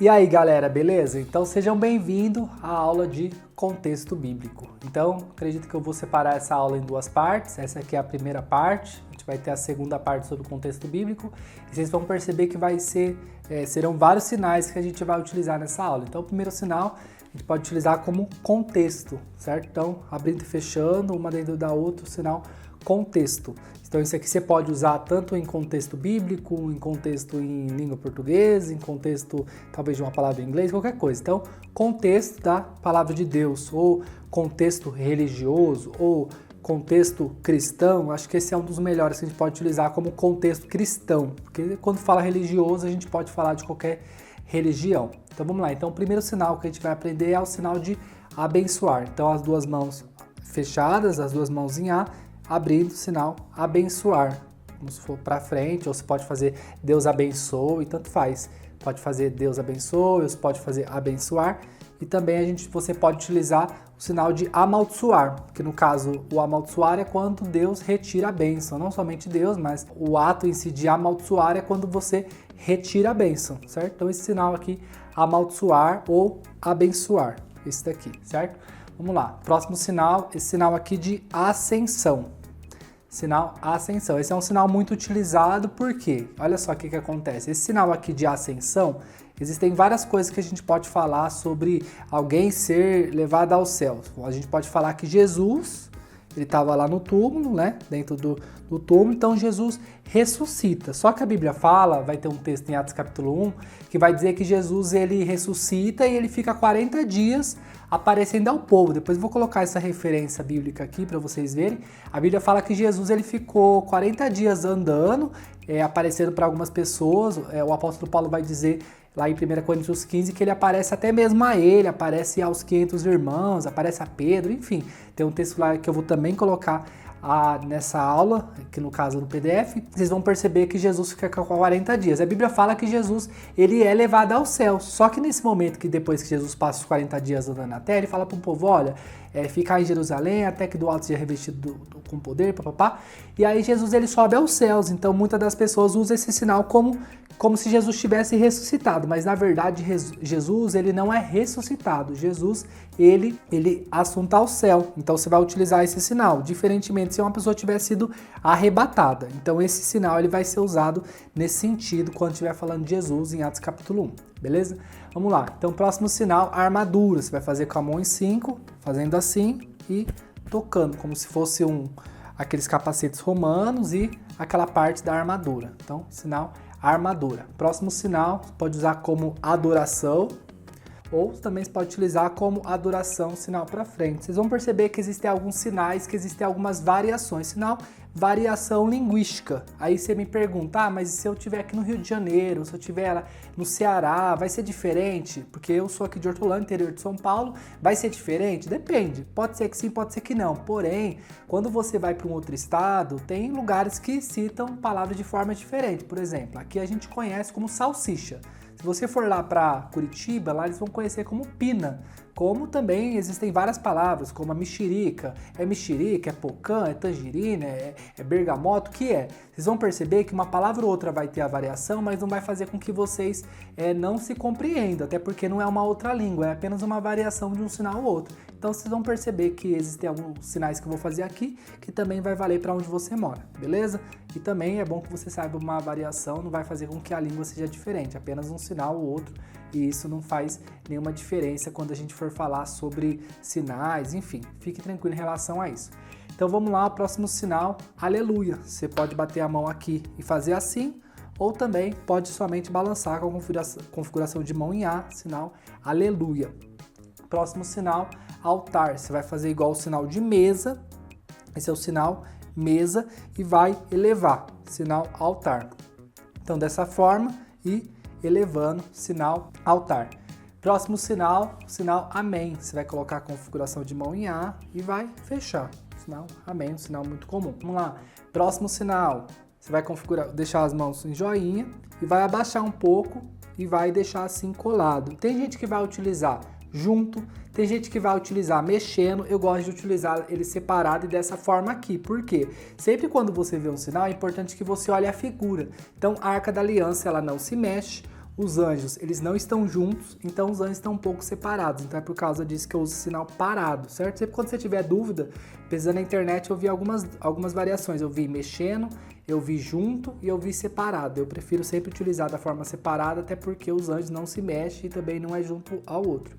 E aí, galera, beleza? Então sejam bem-vindos à aula de contexto bíblico. Então, acredito que eu vou separar essa aula em duas partes. Essa aqui é a primeira parte, a gente vai ter a segunda parte sobre o contexto bíblico. E vocês vão perceber que serão vários sinais que a gente vai utilizar nessa aula. Então, o primeiro sinal a gente pode utilizar como contexto, certo? Então, abrindo e fechando, uma dentro da outra, o sinal contexto. Então isso aqui você pode usar tanto em contexto bíblico, em contexto em língua portuguesa, em contexto talvez de uma palavra em inglês, qualquer coisa. Então, contexto da palavra de Deus, ou contexto religioso, ou contexto cristão, acho que esse é um dos melhores que a gente pode utilizar como contexto cristão, porque quando fala religioso a gente pode falar de qualquer religião. Então vamos lá, então o primeiro sinal que a gente vai aprender é o sinal de abençoar. Então as duas mãos fechadas, as duas mãos em A, abrindo o sinal abençoar, como se for para frente, ou você pode fazer Deus abençoe, tanto faz. Pode fazer Deus abençoe, ou você pode fazer abençoar, e também você pode utilizar o sinal de amaldiçoar, que no caso o amaldiçoar é quando Deus retira a bênção, não somente Deus, mas o ato em si de amaldiçoar é quando você retira a bênção, certo? Então esse sinal aqui, amaldiçoar ou abençoar, esse daqui, certo? Vamos lá, próximo sinal, esse sinal aqui de ascensão. Sinal ascensão. Esse é um sinal muito utilizado porque, olha só o que acontece. Esse sinal aqui de ascensão, existem várias coisas que a gente pode falar sobre alguém ser levado ao céu. A gente pode falar que Jesus, ele estava lá no túmulo, né? Dentro do túmulo, então Jesus ressuscita. Só que a Bíblia fala, vai ter um texto em Atos capítulo 1, que vai dizer que Jesus ele ressuscita e ele fica 40 dias aparecendo ao povo. Depois eu vou colocar essa referência bíblica aqui para vocês verem. A Bíblia fala que Jesus ele ficou 40 dias andando, aparecendo para algumas pessoas. O apóstolo Paulo vai dizer lá em 1 Coríntios 15 que ele aparece até mesmo a ele, aparece aos 500 irmãos, aparece a Pedro, enfim. Tem um texto lá que eu vou também colocar nessa aula, que no caso do PDF, vocês vão perceber que Jesus fica com 40 dias. A Bíblia fala que Jesus ele é levado ao céu, só que nesse momento que depois que Jesus passa os 40 dias andando na terra, ele fala para o povo, olha, ficar em Jerusalém até que do alto seja revestido com poder, papapá. E aí Jesus ele sobe aos céus, então muitas das pessoas usam esse sinal como se Jesus tivesse ressuscitado, mas na verdade Jesus ele não é ressuscitado, Jesus ele assunta ao céu, então você vai utilizar esse sinal, diferentemente se uma pessoa tivesse sido arrebatada. Então esse sinal ele vai ser usado nesse sentido quando estiver falando de Jesus em Atos capítulo 1, beleza? Vamos lá, então próximo sinal, armadura, você vai fazer com a mão em 5, fazendo assim e tocando, como se fosse aqueles capacetes romanos e aquela parte da armadura, então sinal armadura. Próximo sinal, pode usar como adoração, ou também você pode utilizar como adoração, sinal para frente. Vocês vão perceber que existem alguns sinais, que existem algumas variações. Sinal, variação linguística. Aí você me pergunta, mas se eu estiver aqui no Rio de Janeiro, se eu estiver lá no Ceará, vai ser diferente? Porque eu sou aqui de Hortolândia, interior de São Paulo, vai ser diferente? Depende. Pode ser que sim, pode ser que não. Porém, quando você vai para um outro estado, tem lugares que citam palavras de forma diferente. Por exemplo, aqui a gente conhece como salsicha. Se você for lá para Curitiba, lá eles vão conhecer como pina. Como também existem várias palavras, como a mexerica. É mexerica, é pocã, é tangerina, é bergamota, o que é? Vocês vão perceber que uma palavra ou outra vai ter a variação, mas não vai fazer com que vocês não se compreendam, até porque não é uma outra língua, é apenas uma variação de um sinal ou outro. Então vocês vão perceber que existem alguns sinais que eu vou fazer aqui, que também vai valer para onde você mora, beleza? E também é bom que você saiba uma variação, não vai fazer com que a língua seja diferente, apenas um sinal ou outro, e isso não faz nenhuma diferença quando a gente for falar sobre sinais, enfim, fique tranquilo em relação a isso. Então vamos lá, o próximo sinal, aleluia. Você pode bater a mão aqui e fazer assim, ou também pode somente balançar com a configuração de mão em A, sinal aleluia. Próximo sinal, altar. Você vai fazer igual o sinal de mesa, esse é o sinal mesa, e vai elevar, sinal altar. Então dessa forma, e elevando, sinal altar. Próximo sinal, sinal amém. Você vai colocar a configuração de mão em A e vai fechar. Sinal amém, um sinal muito comum. Vamos lá. Próximo sinal, você vai deixar as mãos em joinha e vai abaixar um pouco e vai deixar assim colado. Tem gente que vai utilizar junto, tem gente que vai utilizar mexendo, eu gosto de utilizar ele separado e dessa forma aqui. Por quê? Sempre quando você vê um sinal, é importante que você olhe a figura. Então, a Arca da Aliança, ela não se mexe, os anjos, eles não estão juntos, então os anjos estão um pouco separados. Então é por causa disso que eu uso o sinal parado, certo? Sempre quando você tiver dúvida, pesquisando na internet, eu vi algumas variações. Eu vi mexendo, eu vi junto e eu vi separado. Eu prefiro sempre utilizar da forma separada, até porque os anjos não se mexem e também não é junto ao outro.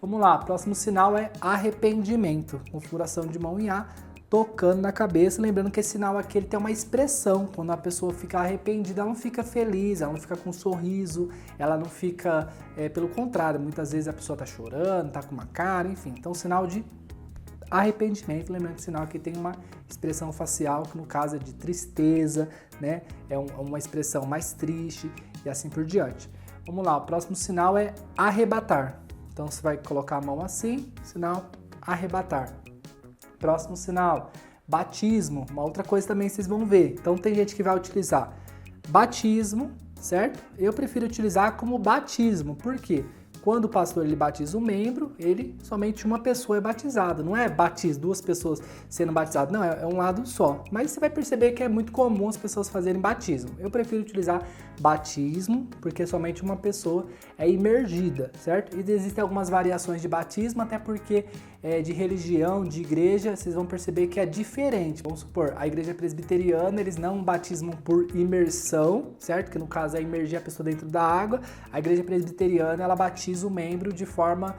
Vamos lá, próximo sinal é arrependimento. Configuração de mão em A, tocando na cabeça, lembrando que esse sinal aqui ele tem uma expressão. Quando a pessoa fica arrependida, ela não fica feliz, ela não fica com um sorriso, ela não fica, pelo contrário, muitas vezes a pessoa está chorando, está com uma cara, enfim. Então, sinal de arrependimento, lembrando que o sinal aqui tem uma expressão facial, que no caso é de tristeza, né? É uma expressão mais triste e assim por diante. Vamos lá, o próximo sinal é arrebatar. Então, você vai colocar a mão assim, sinal arrebatar. Próximo sinal, batismo, uma outra coisa também vocês vão ver. Então tem gente que vai utilizar batismo, certo? Eu prefiro utilizar como batismo, por quê? Quando o pastor ele batiza um membro, somente uma pessoa é batizada, não é batismo, duas pessoas sendo batizadas, não, é um lado só. Mas você vai perceber que é muito comum as pessoas fazerem batismo. Eu prefiro utilizar batismo, porque somente uma pessoa é imergida, certo? E existem algumas variações de batismo, até porque de religião, de igreja, vocês vão perceber que é diferente. Vamos supor, a igreja presbiteriana, eles não batismam por imersão, certo? Que no caso é imergir a pessoa dentro da água. A igreja presbiteriana, ela batiza o membro de forma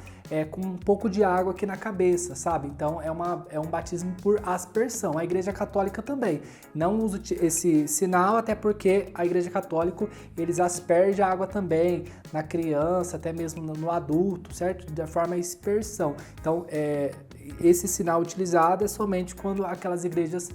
com um pouco de água aqui na cabeça, sabe? Então é um batismo por aspersão. A igreja católica também não usa esse sinal, até porque a igreja católica eles aspergem a água também na criança, até mesmo no adulto, certo? Da forma aspersão. Então esse sinal utilizado é somente quando aquelas igrejas,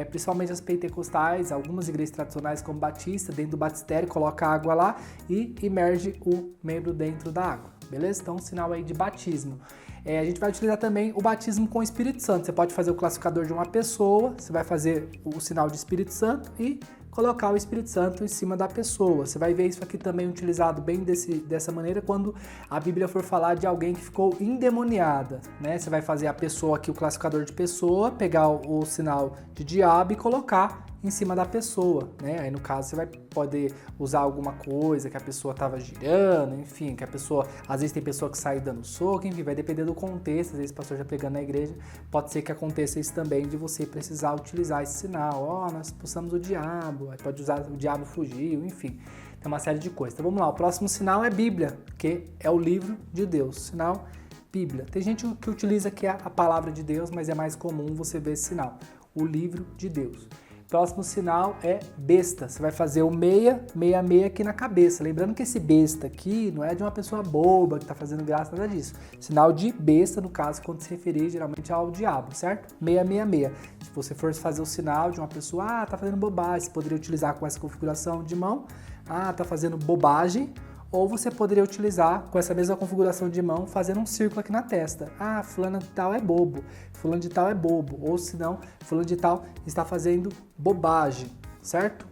principalmente as pentecostais, algumas igrejas tradicionais como Batista, dentro do batistério, coloca água lá e imerge o membro dentro da água. Beleza? Então, sinal aí de batismo. A gente vai utilizar também o batismo com o Espírito Santo. Você pode fazer o classificador de uma pessoa, você vai fazer o sinal de Espírito Santo e colocar o Espírito Santo em cima da pessoa. Você vai ver isso aqui também utilizado bem dessa maneira quando a Bíblia for falar de alguém que ficou endemoniada, né? Você vai fazer a pessoa aqui, o classificador de pessoa, pegar o sinal de diabo e colocar em cima da pessoa, né? Aí no caso você vai poder usar alguma coisa que a pessoa estava girando, enfim, que a pessoa, às vezes tem pessoa que sai dando soco, enfim, vai depender do contexto, às vezes o pastor já pregando na igreja, pode ser que aconteça isso também de você precisar utilizar esse sinal, nós expulsamos o diabo, aí pode usar o diabo fugiu, enfim, tem uma série de coisas. Então vamos lá, o próximo sinal é Bíblia, que é o livro de Deus, sinal Bíblia. Tem gente que utiliza que é a palavra de Deus, mas é mais comum você ver esse sinal, o livro de Deus. Próximo sinal é besta. Você vai fazer o 666 aqui na cabeça. Lembrando que esse besta aqui não é de uma pessoa boba que está fazendo graça, nada disso. Sinal de besta, no caso, quando se referir geralmente ao diabo, certo? 666. Se você for fazer o sinal de uma pessoa, está fazendo bobagem, você poderia utilizar com essa configuração de mão. Está fazendo bobagem. Ou você poderia utilizar com essa mesma configuração de mão, fazendo um círculo aqui na testa. Fulano de tal é bobo, fulano de tal é bobo. Ou se não, fulano de tal está fazendo bobagem, certo?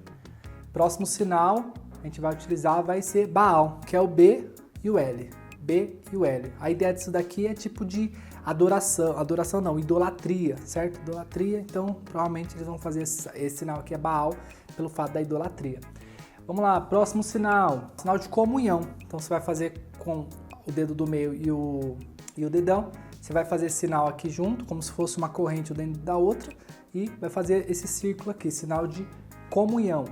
Próximo sinal, a gente vai utilizar, vai ser Baal, que é o B e o L. B e o L. A ideia disso daqui é tipo de adoração não, idolatria, certo? Idolatria, então provavelmente eles vão fazer esse sinal aqui é Baal, pelo fato da idolatria. Vamos lá, próximo sinal, sinal de comunhão. Então você vai fazer com o dedo do meio e o dedão. Você vai fazer esse sinal aqui junto, como se fosse uma corrente dentro da outra. E vai fazer esse círculo aqui, sinal de comunhão.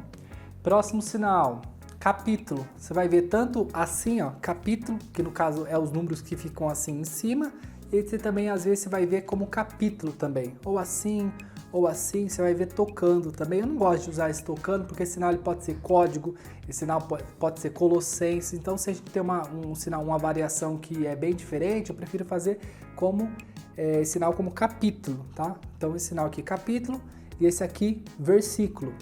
Próximo sinal, capítulo. Você vai ver tanto assim, capítulo, que no caso é os números que ficam assim em cima. E você também, às vezes, você vai ver como capítulo também. Ou assim, você vai ver tocando também. Eu não gosto de usar esse tocando, porque esse sinal ele pode ser código, esse sinal pode ser colossense. Então, se a gente tem um sinal, uma variação que é bem diferente, eu prefiro fazer como sinal como capítulo, tá? Então, esse sinal aqui, capítulo, e esse aqui, versículo.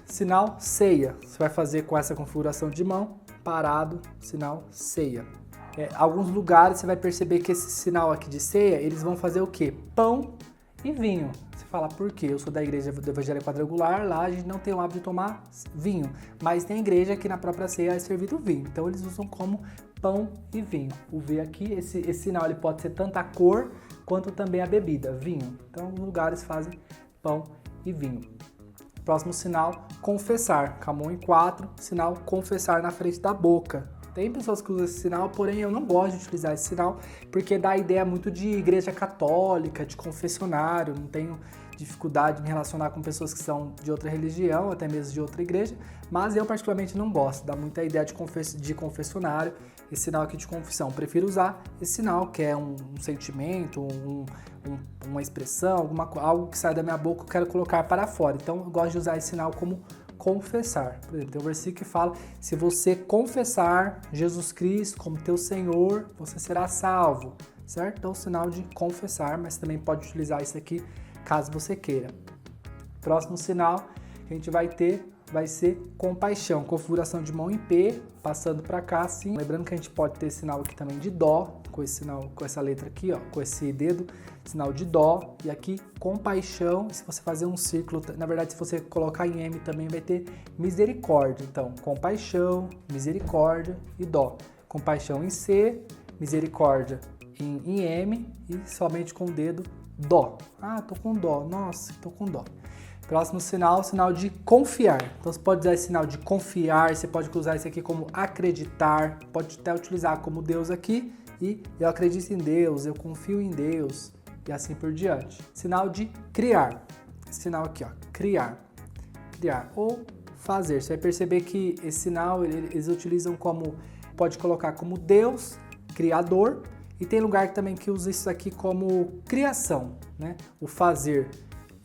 Sinal ceia. Você vai fazer com essa configuração de mão, parado, sinal ceia. Alguns lugares você vai perceber que esse sinal aqui de ceia, eles vão fazer o quê? Pão e vinho. Você fala, por quê? Eu sou da igreja do Evangelho Quadrangular, lá a gente não tem o hábito de tomar vinho, mas tem igreja que na própria ceia é servido vinho, então eles usam como pão e vinho. O V aqui, esse sinal ele pode ser tanto a cor quanto também a bebida, vinho. Então os lugares fazem pão e vinho. Próximo sinal, confessar. Com a mão em 4, sinal confessar na frente da boca. Tem pessoas que usam esse sinal, porém eu não gosto de utilizar esse sinal porque dá a ideia muito de igreja católica, de confessionário, não tenho dificuldade em me relacionar com pessoas que são de outra religião, até mesmo de outra igreja, mas eu particularmente não gosto, dá muita ideia de confessionário, esse sinal aqui de confissão. Prefiro usar esse sinal, que é um sentimento, uma expressão, algo que sai da minha boca que eu quero colocar para fora. Então eu gosto de usar esse sinal como confessar. Por exemplo, tem um versículo que fala: se você confessar Jesus Cristo como teu Senhor, você será salvo, certo? Então, o sinal de confessar, mas também pode utilizar isso aqui caso você queira. Próximo sinal que a gente vai ter vai ser compaixão, configuração de mão em P, passando para cá assim. Lembrando que a gente pode ter sinal aqui também de dó, com esse sinal, com essa letra aqui, ó, com esse dedo, sinal de dó, e aqui compaixão. Se você fazer um círculo, na verdade, se você colocar em M também vai ter misericórdia. Então, compaixão, misericórdia e dó. Compaixão em C, misericórdia em M e somente com o dedo dó. Ah, tô com dó, nossa, tô com dó. Próximo sinal, sinal de confiar. Então você pode usar esse sinal de confiar, você pode usar esse aqui como acreditar, pode até utilizar como Deus aqui e eu acredito em Deus, eu confio em Deus e assim por diante. Sinal de criar. Esse sinal aqui, ó, criar. Criar ou fazer. Você vai perceber que esse sinal eles utilizam como, pode colocar como Deus, criador, e tem lugar também que usa isso aqui como criação, né? O fazer.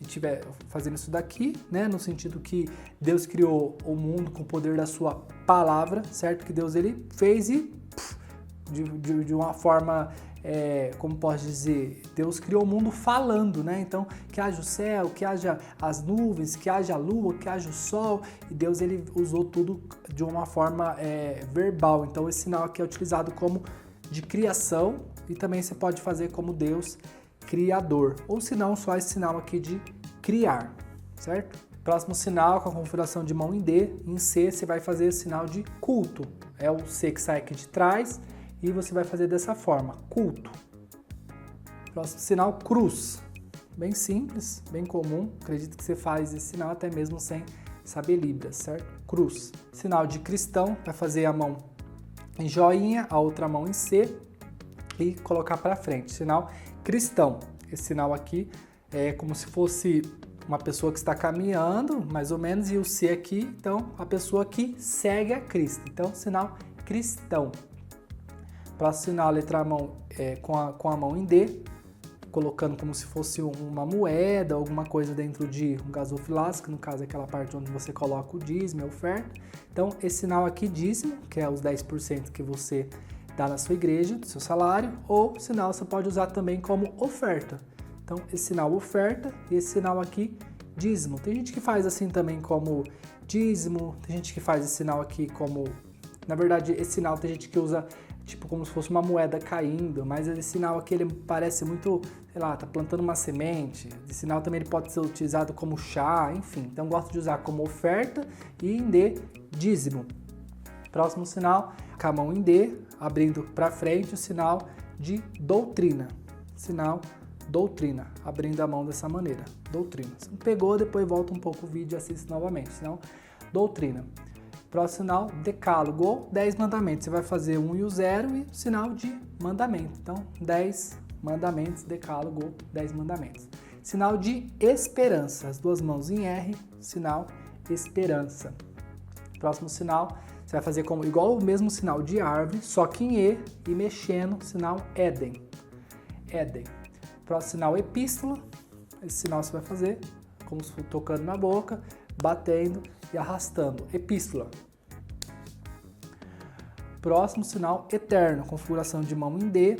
E estiver fazendo isso daqui, né, no sentido que Deus criou o mundo com o poder da sua palavra, certo? Que Deus ele fez e de uma forma, como posso dizer, Deus criou o mundo falando, né? Então, que haja o céu, que haja as nuvens, que haja a lua, que haja o sol, e Deus ele usou tudo de uma forma verbal. Então, esse sinal aqui é utilizado como de criação e também você pode fazer como Deus criador, ou se não, só esse sinal aqui de criar, certo? Próximo sinal, com a configuração de mão em D, em C você vai fazer o sinal de culto, é o C que sai aqui de trás e você vai fazer dessa forma, culto. Próximo sinal, cruz, bem simples, bem comum, acredito que você faz esse sinal até mesmo sem saber Libras, certo? Cruz. Sinal de cristão, vai fazer a mão em joinha, a outra mão em C e colocar para frente, sinal cristão. Esse sinal aqui é como se fosse uma pessoa que está caminhando, mais ou menos, e o C aqui, então, a pessoa que segue a Cristo. Então, sinal cristão. Próximo sinal, letra mão com a mão em D, colocando como se fosse uma moeda, alguma coisa dentro de um gasofilasco, que no caso é aquela parte onde você coloca o dízimo, a oferta. Então, esse sinal aqui, dízimo, que é os 10% que você dá na sua igreja, do seu salário, ou sinal você pode usar também como oferta. Então, esse sinal oferta e esse sinal aqui, dízimo. Tem gente que faz assim também como dízimo, tem gente que faz esse sinal aqui como... Na verdade, esse sinal tem gente que usa tipo como se fosse uma moeda caindo, mas esse sinal aqui ele parece muito, sei lá, tá plantando uma semente. Esse sinal também ele pode ser utilizado como chá, enfim. Então, gosto de usar como oferta e em D, dízimo. Próximo sinal, com a mão em D, abrindo para frente o sinal de doutrina. Sinal doutrina, abrindo a mão dessa maneira. Doutrina. Se não pegou, depois volta um pouco o vídeo e assiste novamente. Sinal doutrina. Próximo sinal, decálogo ou 10 mandamentos. Você vai fazer 1 e o 0 e o sinal de mandamento. Então, 10 mandamentos, decálogo ou 10 mandamentos. Sinal de esperança. As duas mãos em R, sinal esperança. Próximo sinal, você vai fazer como igual o mesmo sinal de árvore, só que em E mexendo, sinal Éden. Éden. Próximo sinal, epístola. Esse sinal você vai fazer como se fosse tocando na boca, batendo e arrastando. Epístola. Próximo sinal, eterno. Configuração de mão em D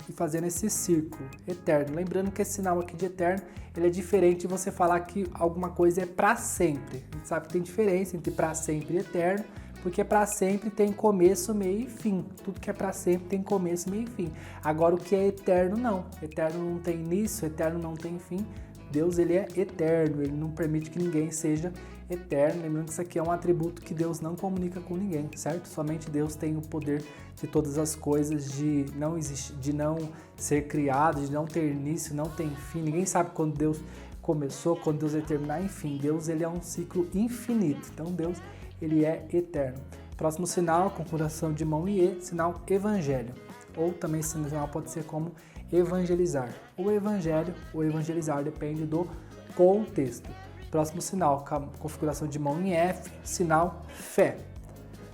e fazendo esse círculo. Eterno. Lembrando que esse sinal aqui de eterno, ele é diferente de você falar que alguma coisa é para sempre. A gente sabe que tem diferença entre para sempre e eterno, porque para sempre tem começo, meio e fim. Tudo que é para sempre tem começo, meio e fim. Agora o que é eterno não. Eterno não tem início, eterno não tem fim. Deus ele é eterno, ele não permite que ninguém seja eterno. Lembrando que isso aqui é um atributo que Deus não comunica com ninguém, certo? Somente Deus tem o poder de todas as coisas, de não existir, de não ser criado, de não ter início, não ter fim. Ninguém sabe quando Deus começou, quando Deus vai terminar, enfim. Deus ele é um ciclo infinito. Então Deus ele é eterno. Próximo sinal, configuração de mão em E, sinal evangelho. Ou também esse sinal pode ser como evangelizar. O evangelho ou evangelizar, depende do contexto. Próximo sinal, configuração de mão em F, sinal fé.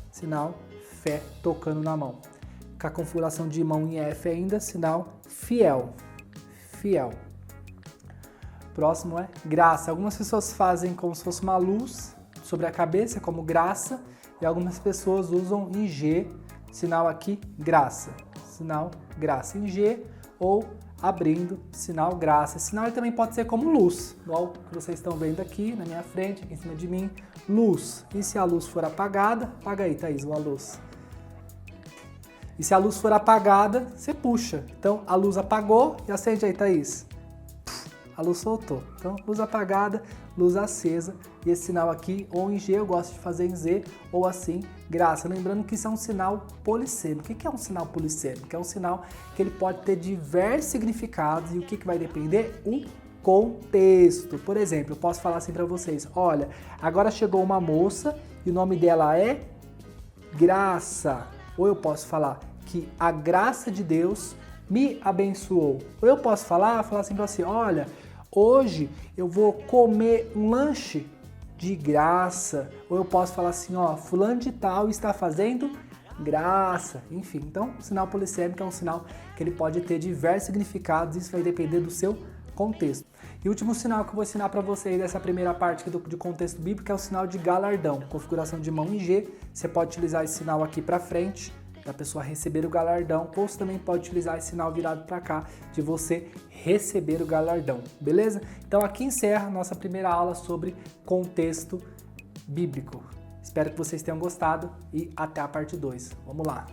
Sinal fé tocando na mão. Com a configuração de mão em F ainda, sinal fiel. Fiel. Próximo é graça. Algumas pessoas fazem como se fosse uma luz sobre a cabeça, como graça, e algumas pessoas usam em G, sinal aqui, graça. Sinal graça em G, ou abrindo, sinal graça. Esse sinal ele também pode ser como luz, igual que vocês estão vendo aqui na minha frente, aqui em cima de mim, luz. E se a luz for apagada, apaga aí, Thaís, a luz. E se a luz for apagada, você puxa. Então, a luz apagou e acende aí, Thaís. A luz soltou. Então, luz apagada, luz acesa. E esse sinal aqui, ou em G, eu gosto de fazer em Z, ou assim, graça. Lembrando que isso é um sinal polissêmico. O que é um sinal polissêmico? É um sinal que ele pode ter diversos significados. E o que vai depender? O contexto. Por exemplo, eu posso falar assim para vocês. Olha, agora chegou uma moça e o nome dela é Graça. Ou eu posso falar que a graça de Deus me abençoou. Ou eu posso falar assim para você, olha, hoje eu vou comer um lanche de graça. Ou eu posso falar assim, ó, fulano de tal está fazendo graça. Enfim, então, o sinal polissêmico é um sinal que ele pode ter diversos significados, isso vai depender do seu contexto. E o último sinal que eu vou ensinar para vocês dessa primeira parte aqui de contexto bíblico é o sinal de galardão. Configuração de mão em G, você pode utilizar esse sinal aqui para frente, da pessoa receber o galardão, ou você também pode utilizar esse sinal virado para cá, de você receber o galardão, beleza? Então aqui encerra a nossa primeira aula sobre contexto bíblico. Espero que vocês tenham gostado e até a parte 2. Vamos lá!